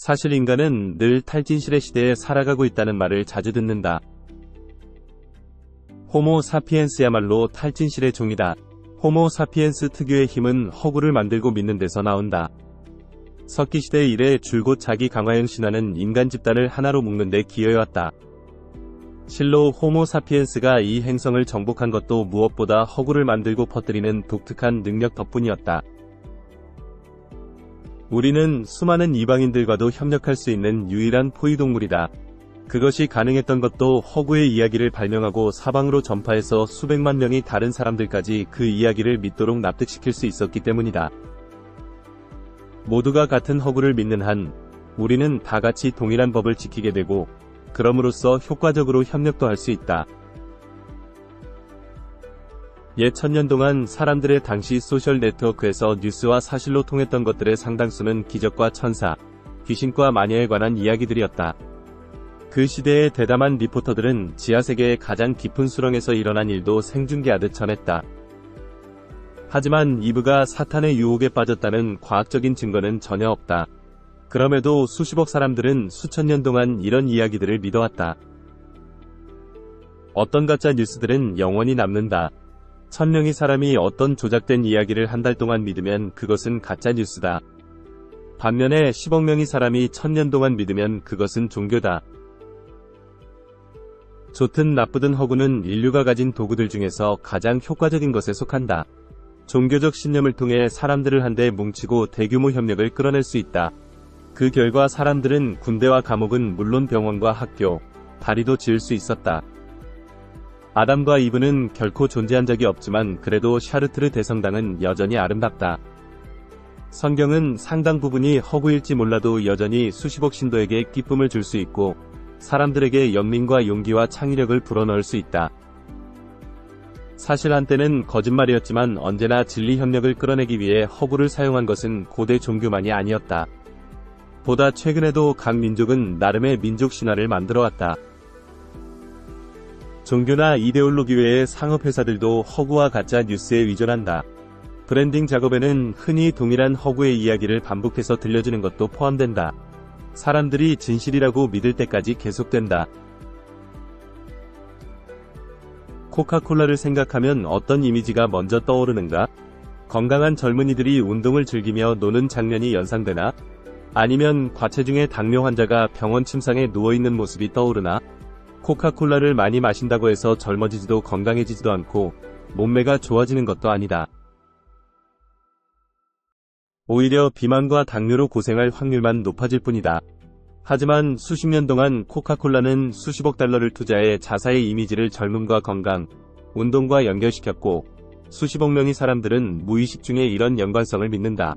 사실 인간은 늘 탈진실의 시대에 살아가고 있다는 말을 자주 듣는다. 호모 사피엔스야말로 탈진실의 종이다. 호모 사피엔스 특유의 힘은 허구를 만들고 믿는 데서 나온다. 석기시대 이래 줄곧 자기 강화형 신화는 인간 집단을 하나로 묶는 데 기여해왔다. 실로 호모 사피엔스가 이 행성을 정복한 것도 무엇보다 허구를 만들고 퍼뜨리는 독특한 능력 덕분이었다. 우리는 수많은 이방인들과도 협력할 수 있는 유일한 포유동물이다. 그것이 가능했던 것도 허구의 이야기를 발명하고 사방으로 전파해서 수백만 명이 다른 사람들까지 그 이야기를 믿도록 납득시킬 수 있었기 때문이다. 모두가 같은 허구를 믿는 한 우리는 다 같이 동일한 법을 지키게 되고 그럼으로써 효과적으로 협력도 할 수 있다. 예 1000년 동안 사람들의 당시 소셜 네트워크에서 뉴스와 사실로 통했던 것들의 상당수는 기적과 천사, 귀신과 마녀에 관한 이야기들이었다. 그 시대의 대담한 리포터들은 지하세계의 가장 깊은 수렁에서 일어난 일도 생중계하듯 전했다. 하지만 이브가 사탄의 유혹에 빠졌다는 과학적인 증거는 전혀 없다. 그럼에도 수십억 사람들은 수천 년 동안 이런 이야기들을 믿어왔다. 어떤 가짜 뉴스들은 영원히 남는다. 1000명의 사람이 어떤 조작된 이야기를 한 달 동안 믿으면 그것은 가짜 뉴스다. 반면에 10억 명의 사람이 1000년 동안 믿으면 그것은 종교다. 좋든 나쁘든 허구는 인류가 가진 도구들 중에서 가장 효과적인 것에 속한다. 종교적 신념을 통해 사람들을 한데 뭉치고 대규모 협력을 끌어낼 수 있다. 그 결과 사람들은 군대와 감옥은 물론 병원과 학교, 다리도 지을 수 있었다. 아담과 이브는 결코 존재한 적이 없지만 그래도 샤르트르 대성당은 여전히 아름답다. 성경은 상당 부분이 허구일지 몰라도 여전히 수십억 신도에게 기쁨을 줄 수 있고 사람들에게 연민과 용기와 창의력을 불어넣을 수 있다. 사실 한때는 거짓말이었지만 언제나 진리 협력을 끌어내기 위해 허구를 사용한 것은 고대 종교만이 아니었다. 보다 최근에도 각 민족은 나름의 민족 신화를 만들어왔다. 종교나 이데올로기 외의 상업회사들도 허구와 가짜 뉴스에 의존한다. 브랜딩 작업에는 흔히 동일한 허구의 이야기를 반복해서 들려주는 것도 포함된다. 사람들이 진실이라고 믿을 때까지 계속된다. 코카콜라를 생각하면 어떤 이미지가 먼저 떠오르는가? 건강한 젊은이들이 운동을 즐기며 노는 장면이 연상되나? 아니면 과체중의 당뇨 환자가 병원 침상에 누워있는 모습이 떠오르나? 코카콜라를 많이 마신다고 해서 젊어지지도 건강해지지도 않고 몸매가 좋아지는 것도 아니다. 오히려 비만과 당뇨로 고생할 확률만 높아질 뿐이다. 하지만 수십 년 동안 코카콜라는 수십억 달러를 투자해 자사의 이미지를 젊음과 건강, 운동과 연결시켰고 수십억 명의 사람들은 무의식 중에 이런 연관성을 믿는다.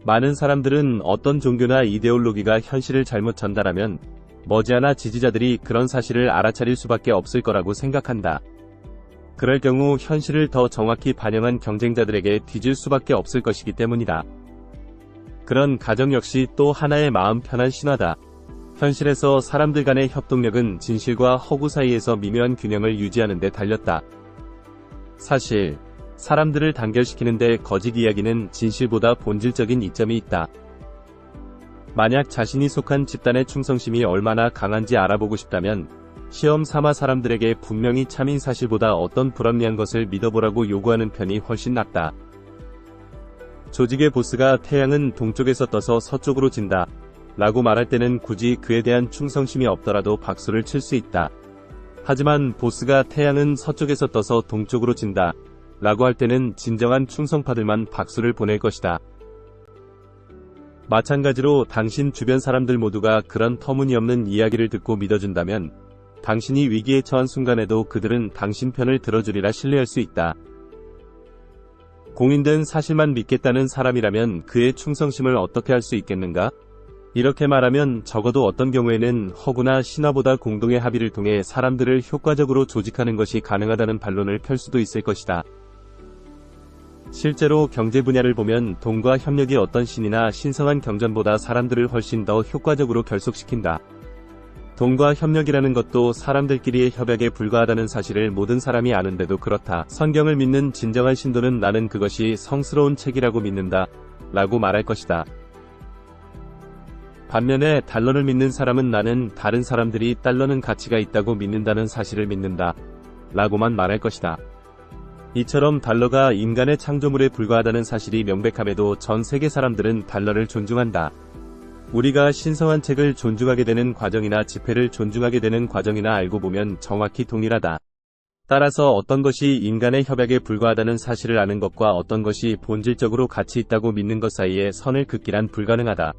많은 사람들은 어떤 종교나 이데올로기가 현실을 잘못 전달하면 머지않아 지지자들이 그런 사실을 알아차릴 수밖에 없을 거라고 생각한다. 그럴 경우 현실을 더 정확히 반영한 경쟁자들에게 뒤질 수밖에 없을 것이기 때문이다. 그런 가정 역시 또 하나의 마음 편한 신화다. 현실에서 사람들 간의 협동력은 진실과 허구 사이에서 미묘한 균형을 유지하는 데 달렸다. 사실 사람들을 단결시키는데 거짓 이야기는 진실보다 본질적인 이점이 있다. 만약 자신이 속한 집단의 충성심이 얼마나 강한지 알아보고 싶다면 시험 삼아 사람들에게 분명히 참인 사실보다 어떤 불합리한 것을 믿어보라고 요구하는 편이 훨씬 낫다. 조직의 보스가 태양은 동쪽에서 떠서 서쪽으로 진다 라고 말할 때는 굳이 그에 대한 충성심이 없더라도 박수를 칠 수 있다. 하지만 보스가 태양은 서쪽에서 떠서 동쪽으로 진다 라고 할 때는 진정한 충성파들만 박수를 보낼 것이다. 마찬가지로 당신 주변 사람들 모두가 그런 터무니없는 이야기를 듣고 믿어준다면 당신이 위기에 처한 순간에도 그들은 당신 편을 들어주리라 신뢰할 수 있다. 공인된 사실만 믿겠다는 사람이라면 그의 충성심을 어떻게 할 수 있겠는가? 이렇게 말하면 적어도 어떤 경우에는 허구나 신화보다 공동의 합의를 통해 사람들을 효과적으로 조직하는 것이 가능하다는 반론을 펼 수도 있을 것이다. 실제로 경제 분야를 보면 돈과 협력이 어떤 신이나 신성한 경전보다 사람들을 훨씬 더 효과적으로 결속시킨다. 돈과 협력이라는 것도 사람들끼리의 협약에 불과하다는 사실을 모든 사람이 아는데도 그렇다. 성경을 믿는 진정한 신도는 나는 그것이 성스러운 책이라고 믿는다 라고 말할 것이다. 반면에 달러를 믿는 사람은 나는 다른 사람들이 달러는 가치가 있다고 믿는다는 사실을 믿는다 라고만 말할 것이다. 이처럼 달러가 인간의 창조물에 불과하다는 사실이 명백함에도 전 세계 사람들은 달러를 존중한다. 우리가 신성한 책을 존중하게 되는 과정이나 지폐를 존중하게 되는 과정이나 알고 보면 정확히 동일하다. 따라서 어떤 것이 인간의 협약에 불과하다는 사실을 아는 것과 어떤 것이 본질적으로 가치 있다고 믿는 것 사이에 선을 긋기란 불가능하다.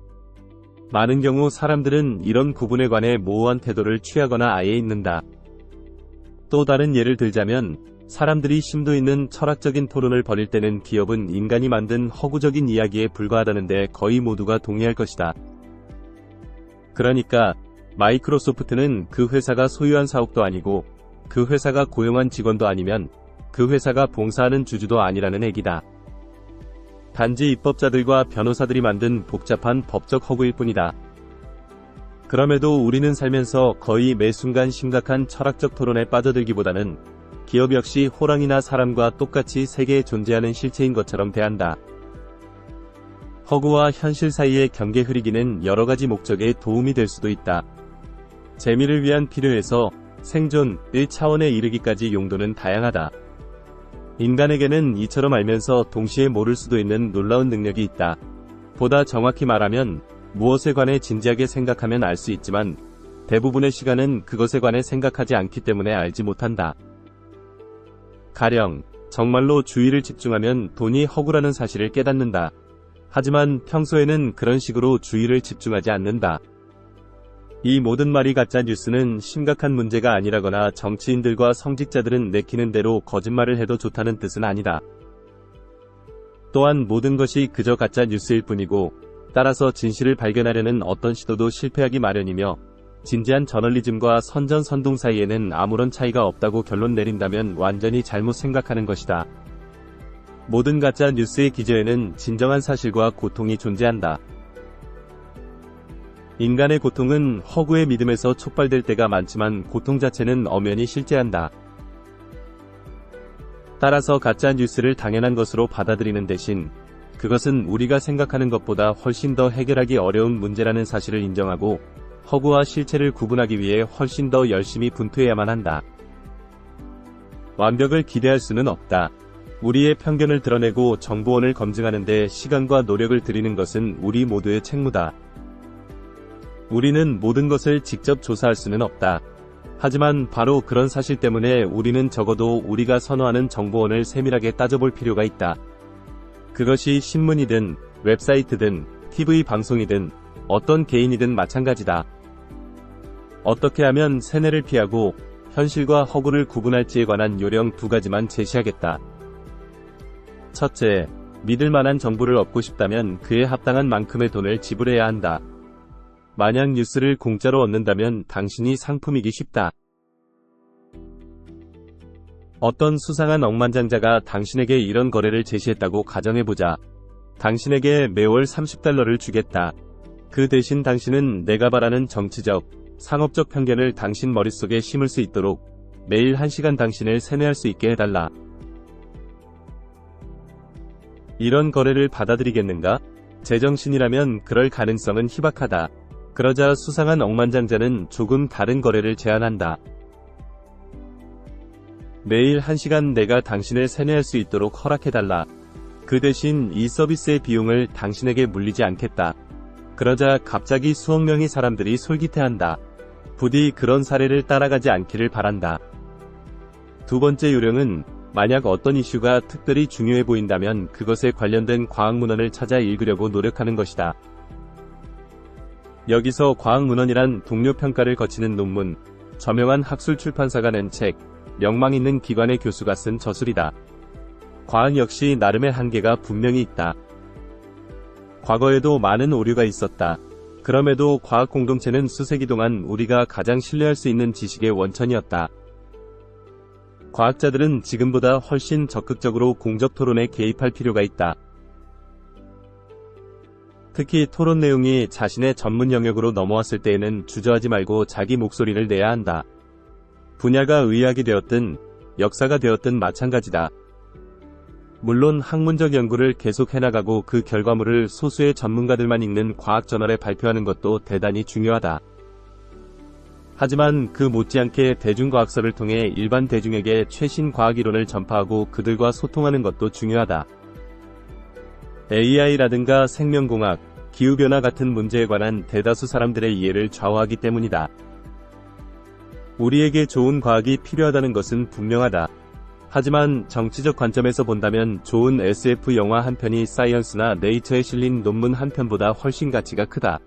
많은 경우 사람들은 이런 구분에 관해 모호한 태도를 취하거나 아예 잊는다. 또 다른 예를 들자면 사람들이 심도 있는 철학적인 토론을 벌일 때는 기업은 인간이 만든 허구적인 이야기에 불과하다는데 거의 모두가 동의할 것이다. 그러니까 마이크로소프트는 그 회사가 소유한 사옥도 아니고 그 회사가 고용한 직원도 아니면 그 회사가 봉사하는 주주도 아니라는 얘기다. 단지 입법자들과 변호사들이 만든 복잡한 법적 허구일 뿐이다. 그럼에도 우리는 살면서 거의 매 순간 심각한 철학적 토론에 빠져들기보다는 기업 역시 호랑이나 사람과 똑같이 세계에 존재하는 실체인 것처럼 대한다. 허구와 현실 사이의 경계 흐리기는 여러가지 목적에 도움이 될 수도 있다. 재미를 위한 필요에서 생존의 차원에 이르기까지 용도는 다양하다. 인간에게는 이처럼 알면서 동시에 모를 수도 있는 놀라운 능력이 있다. 보다 정확히 말하면 무엇에 관해 진지하게 생각하면 알 수 있지만 대부분의 시간은 그것에 관해 생각하지 않기 때문에 알지 못한다. 가령 정말로 주의를 집중하면 돈이 허구라는 사실을 깨닫는다. 하지만 평소에는 그런 식으로 주의를 집중하지 않는다. 이 모든 말이 가짜 뉴스는 심각한 문제가 아니라거나 정치인들과 성직자들은 내키는 대로 거짓말을 해도 좋다는 뜻은 아니다. 또한 모든 것이 그저 가짜 뉴스일 뿐이고 따라서 진실을 발견하려는 어떤 시도도 실패하기 마련이며 진지한 저널리즘과 선전선동 사이에는 아무런 차이가 없다고 결론 내린다면 완전히 잘못 생각하는 것이다. 모든 가짜 뉴스의 기저에는 진정한 사실과 고통이 존재한다. 인간의 고통은 허구의 믿음에서 촉발될 때가 많지만 고통 자체는 엄연히 실제한다. 따라서 가짜 뉴스를 당연한 것으로 받아들이는 대신 그것은 우리가 생각하는 것보다 훨씬 더 해결하기 어려운 문제라는 사실을 인정하고 허구와 실체를 구분하기 위해 훨씬 더 열심히 분투해야만 한다. 완벽을 기대할 수는 없다. 우리의 편견을 드러내고 정보원을 검증하는 데 시간과 노력을 들이는 것은 우리 모두의 책무다. 우리는 모든 것을 직접 조사할 수는 없다. 하지만 바로 그런 사실 때문에 우리는 적어도 우리가 선호하는 정보원을 세밀하게 따져볼 필요가 있다. 그것이 신문이든 웹사이트든 TV 방송이든 어떤 개인이든 마찬가지다. 어떻게 하면 세뇌를 피하고 현실과 허구를 구분할지에 관한 요령 2가지만 제시하겠다. 첫째, 믿을 만한 정보를 얻고 싶다면 그에 합당한 만큼의 돈을 지불해야 한다. 만약 뉴스를 공짜로 얻는다면 당신이 상품이기 쉽다. 어떤 수상한 억만장자가 당신에게 이런 거래를 제시했다고 가정해보자. 당신에게 매월 $30를 주겠다. 그 대신 당신은 내가 바라는 정치적, 상업적 편견을 당신 머릿속에 심을 수 있도록 매일 1시간 당신을 세뇌할 수 있게 해달라. 이런 거래를 받아들이겠는가? 제정신이라면 그럴 가능성은 희박하다. 그러자 수상한 억만장자는 조금 다른 거래를 제안한다. 매일 1시간 내가 당신을 세뇌할 수 있도록 허락해달라. 그 대신 이 서비스의 비용을 당신에게 물리지 않겠다. 그러자 갑자기 수억 명의 사람들이 솔깃해한다. 부디 그런 사례를 따라가지 않기를 바란다. 두 번째 요령은 만약 어떤 이슈가 특별히 중요해 보인다면 그것에 관련된 과학문헌을 찾아 읽으려고 노력하는 것이다. 여기서 과학문헌이란 동료 평가를 거치는 논문, 저명한 학술 출판사가 낸 책, 명망 있는 기관의 교수가 쓴 저술이다. 과학 역시 나름의 한계가 분명히 있다. 과거에도 많은 오류가 있었다. 그럼에도 과학 공동체는 수세기 동안 우리가 가장 신뢰할 수 있는 지식의 원천이었다. 과학자들은 지금보다 훨씬 적극적으로 공적 토론에 개입할 필요가 있다. 특히 토론 내용이 자신의 전문 영역으로 넘어왔을 때에는 주저하지 말고 자기 목소리를 내야 한다. 분야가 의학이 되었든 역사가 되었든 마찬가지다. 물론 학문적 연구를 계속 해나가고 그 결과물을 소수의 전문가들만 읽는 과학저널에 발표하는 것도 대단히 중요하다. 하지만 그 못지않게 대중과학서를 통해 일반 대중에게 최신 과학이론을 전파하고 그들과 소통하는 것도 중요하다. AI라든가 생명공학, 기후변화 같은 문제에 관한 대다수 사람들의 이해를 좌우하기 때문이다. 우리에게 좋은 과학이 필요하다는 것은 분명하다. 하지만 정치적 관점에서 본다면 좋은 SF 영화 한 편이 사이언스나 네이처에 실린 논문 한 편보다 훨씬 가치가 크다.